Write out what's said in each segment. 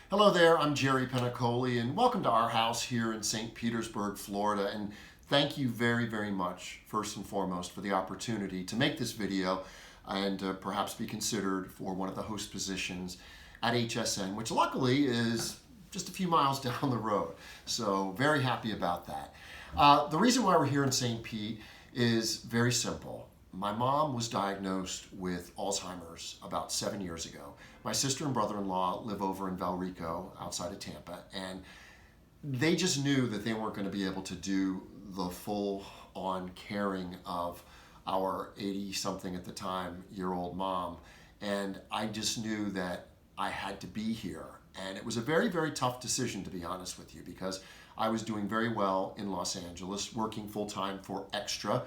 Hello there, I'm Jerry Penacoli, and welcome to our house here in St. Petersburg, Florida. And thank you very, very much, first and foremost, for the opportunity to make this video and perhaps be considered for one of the host positions at HSN, which luckily is just a few miles down the road. So very happy about that. The reason why we're here in St. Pete is very simple. My mom was diagnosed with Alzheimer's about 7 years ago. My sister and brother-in-law live over in Valrico outside of Tampa, and they just knew that they weren't going to be able to do the full-on caring of our 80-something at the time year-old mom. And I just knew that I had to be here. And it was a very, very tough decision, to be honest with you, because I was doing very well in Los Angeles, working full-time for Extra.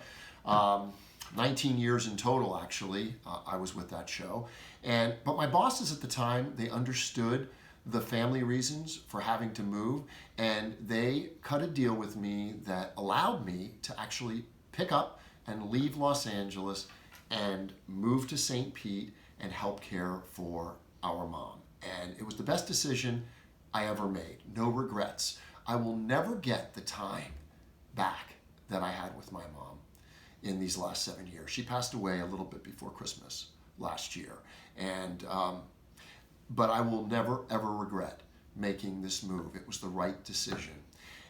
19 years in total, actually, I was with that show. But my bosses at the time, they understood the family reasons for having to move, and they cut a deal with me that allowed me to actually pick up and leave Los Angeles and move to St. Pete and help care for our mom. And it was the best decision I ever made. No regrets. I will never get the time back that I had with my mom in these last 7 years. She passed away a little bit before Christmas last year. But I will never, ever regret making this move. It was the right decision.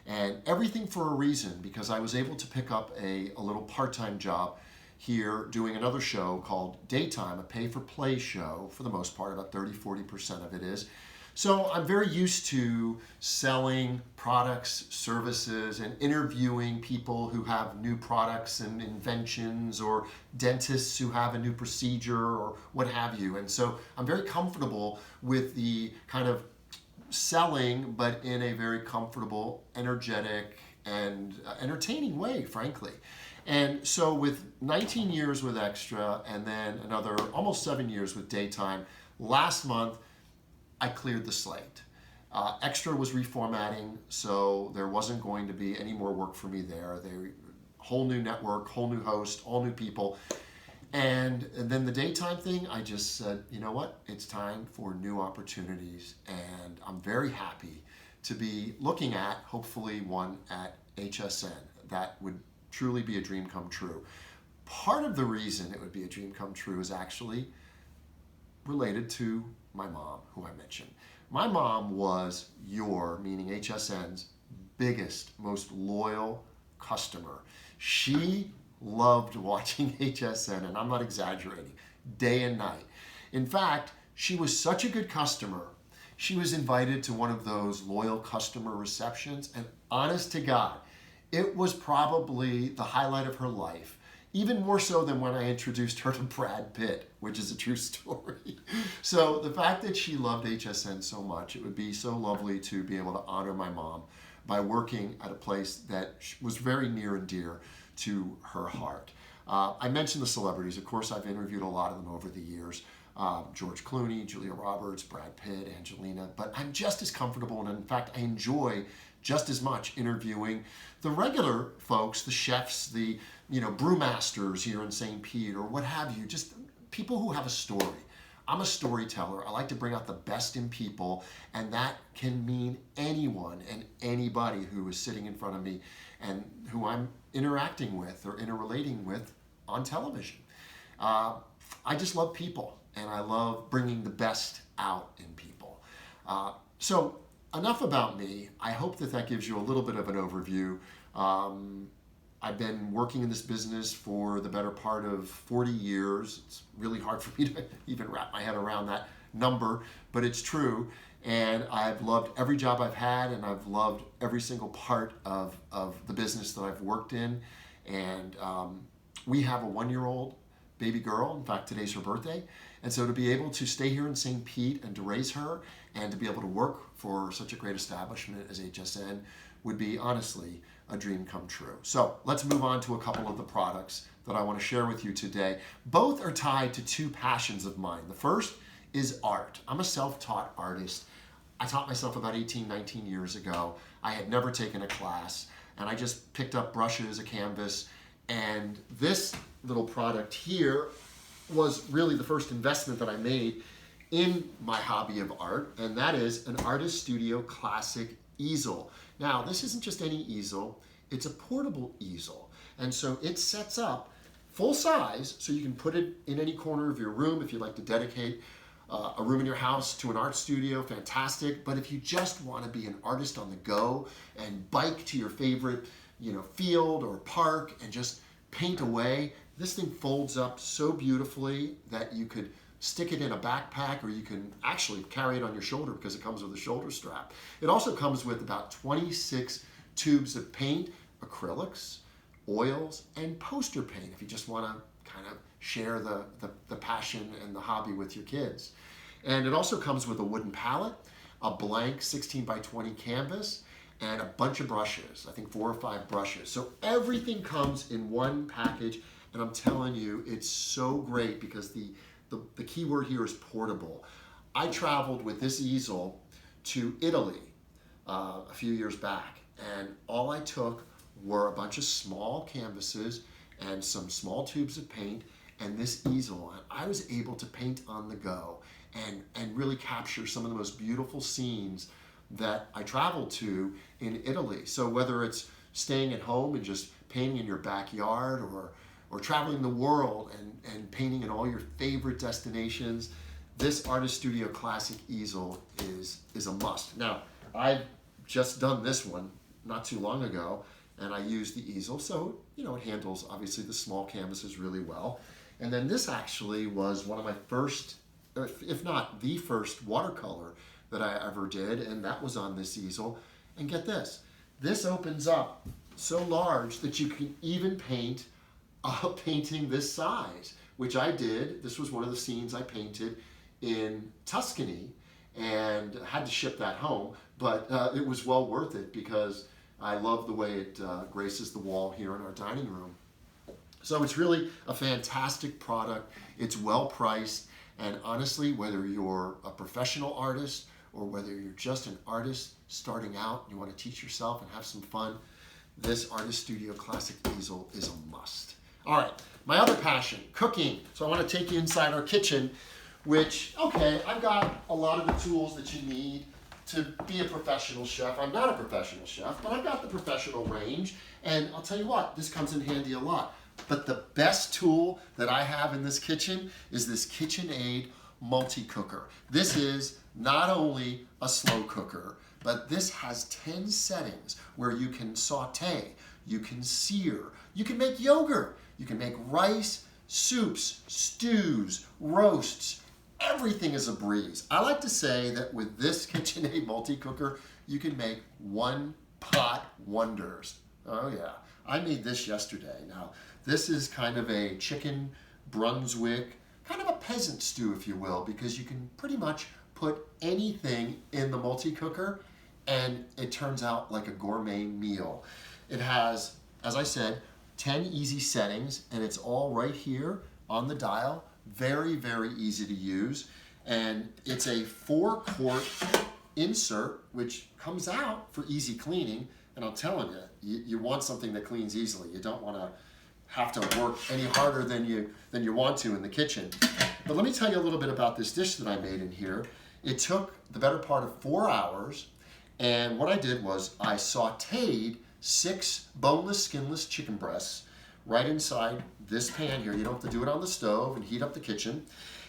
And everything for a reason, because I was able to pick up a little part-time job here doing another show called Daytime, a pay-for-play show, for the most part, about 30-40% of it is. So I'm very used to selling products, services, and interviewing people who have new products and inventions, or dentists who have a new procedure or what have you. And so I'm very comfortable with the kind of selling, but in a very comfortable, energetic, and entertaining way, frankly. And so with 19 years with Extra and then another almost 7 years with Daytime, last month I cleared the slate. Extra was reformatting, so there wasn't going to be any more work for me there. Whole new network, whole new host, all new people. And then the Daytime thing, I just said, you know what? It's time for new opportunities, and I'm very happy to be looking at, hopefully, one at HSN. That would truly be a dream come true. Part of the reason it would be a dream come true is actually related to my mom, who I mentioned. My mom was meaning HSN's, biggest, most loyal customer. She loved watching HSN, and I'm not exaggerating, day and night. In fact, she was such a good customer, she was invited to one of those loyal customer receptions, and honest to God, it was probably the highlight of her life. Even more so than when I introduced her to Brad Pitt, which is a true story. So the fact that she loved HSN so much, it would be so lovely to be able to honor my mom by working at a place that was very near and dear to her heart. I mentioned the celebrities. Of course, I've interviewed a lot of them over the years. George Clooney, Julia Roberts, Brad Pitt, Angelina, but I'm just as comfortable, and in fact, I enjoy just as much interviewing the regular folks, the chefs, the brewmasters here in St. Pete, or what have you, just people who have a story. I'm a storyteller. I like to bring out the best in people, and that can mean anyone and anybody who is sitting in front of me and who I'm interacting with or interrelating with on television. I just love people, and I love bringing the best out in people. So enough about me. I hope that gives you a little bit of an overview. I've been working in this business for the better part of 40 years. It's really hard for me to even wrap my head around that number, but it's true. And I've loved every job I've had, and I've loved every single part of the business that I've worked in. And we have a 1-year-old baby girl. In fact, today's her birthday. And so to be able to stay here in St. Pete and to raise her and to be able to work for such a great establishment as HSN would be, honestly, a dream come true. So let's move on to a couple of the products that I want to share with you today. Both are tied to two passions of mine. The first is art. I'm a self-taught artist. I taught myself about 18, 19 years ago. I had never taken a class, and I just picked up brushes, a canvas, and this little product here was really the first investment that I made in my hobby of art, and that is an Artist Studio Classic easel. Now, this isn't just any easel, it's a portable easel. And so it sets up full size, so you can put it in any corner of your room if you'd like to dedicate a room in your house to an art studio, fantastic. But if you just want to be an artist on the go and bike to your favorite, field or park and just paint away, this thing folds up so beautifully that you could stick it in a backpack, or you can actually carry it on your shoulder because it comes with a shoulder strap. It also comes with about 26 tubes of paint, acrylics, oils, and poster paint if you just want to kind of share the passion and the hobby with your kids. And it also comes with a wooden palette, a blank 16 by 20 canvas, and a bunch of brushes, I think 4 or 5 brushes. So everything comes in one package, and I'm telling you, it's so great because the key word here is portable. I traveled with this easel to Italy a few years back, and all I took were a bunch of small canvases and some small tubes of paint and this easel. And I was able to paint on the go and really capture some of the most beautiful scenes that I traveled to in Italy. So whether it's staying at home and just painting in your backyard, or traveling the world and painting in all your favorite destinations, this Artist Studio Classic easel is a must. Now, I've just done this one not too long ago, and I used the easel, so it handles obviously the small canvases really well. And then this actually was one of my first, if not the first, watercolor that I ever did, and that was on this easel. And get this opens up so large that you can even paint a painting this size, which I did. This was one of the scenes I painted in Tuscany and had to ship that home, but it was well worth it because I love the way it graces the wall here in our dining room. So it's really a fantastic product. It's well priced, and honestly, whether you're a professional artist or whether you're just an artist starting out, you want to teach yourself and have some fun, this Artist Studio Classic easel is a must. All right, my other passion, cooking. So I want to take you inside our kitchen, which, okay, I've got a lot of the tools that you need to be a professional chef. I'm not a professional chef, but I've got the professional range, and I'll tell you what, this comes in handy a lot. But the best tool that I have in this kitchen is this KitchenAid multi-cooker. This is not only a slow cooker, but this has 10 settings where you can saute, you can sear, you can make yogurt, you can make rice, soups, stews, roasts. Everything is a breeze. I like to say that with this KitchenAid multi-cooker, you can make one-pot wonders. Oh yeah, I made this yesterday. Now, this is kind of a chicken Brunswick, kind of a peasant stew, if you will, because you can pretty much put anything in the multi-cooker and it turns out like a gourmet meal. It has, as I said, 10 easy settings, and it's all right here on the dial. Very, very easy to use. And it's a 4-quart insert, which comes out for easy cleaning. And I'm telling you, you want something that cleans easily. You don't want to have to work any harder than you want to in the kitchen. But let me tell you a little bit about this dish that I made in here. It took the better part of 4 hours, and what I did was I sauteed 6 boneless, skinless chicken breasts right inside this pan here. You don't have to do it on the stove and heat up the kitchen.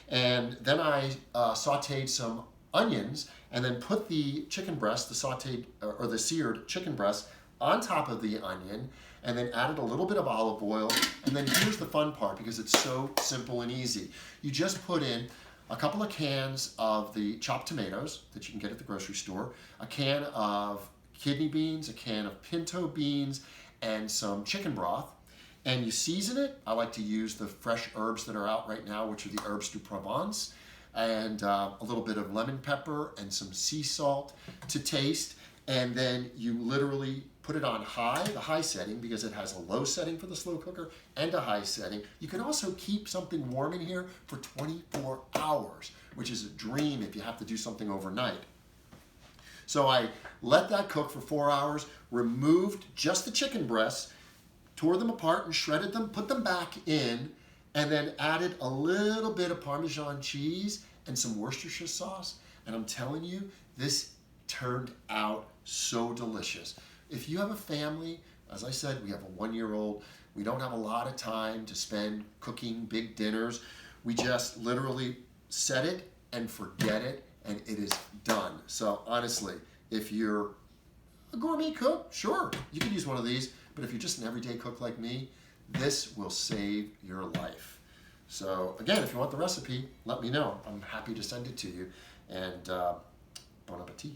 And then I sauteed some onions and then put the chicken breast, the sauteed or the seared chicken breast, on top of the onion, and then added a little bit of olive oil. And then here's the fun part, because it's so simple and easy. You just put in a couple of cans of the chopped tomatoes that you can get at the grocery store, a can of kidney beans, a can of pinto beans, and some chicken broth. And you season it. I like to use the fresh herbs that are out right now, which are the herbs de Provence, and a little bit of lemon pepper and some sea salt to taste. And then you literally put it on high, the high setting, because it has a low setting for the slow cooker and a high setting. You can also keep something warm in here for 24 hours, which is a dream if you have to do something overnight. So I let that cook for 4 hours, removed just the chicken breasts, tore them apart and shredded them, put them back in, and then added a little bit of Parmesan cheese and some Worcestershire sauce, and I'm telling you, this turned out so delicious. If you have a family, as I said, we have a 1-year-old, we don't have a lot of time to spend cooking big dinners. We just literally set it and forget it, and it is done. So honestly, if you're a gourmet cook, sure, you can use one of these, but if you're just an everyday cook like me, this will save your life. So again, if you want the recipe, let me know. I'm happy to send it to you, and bon appetit.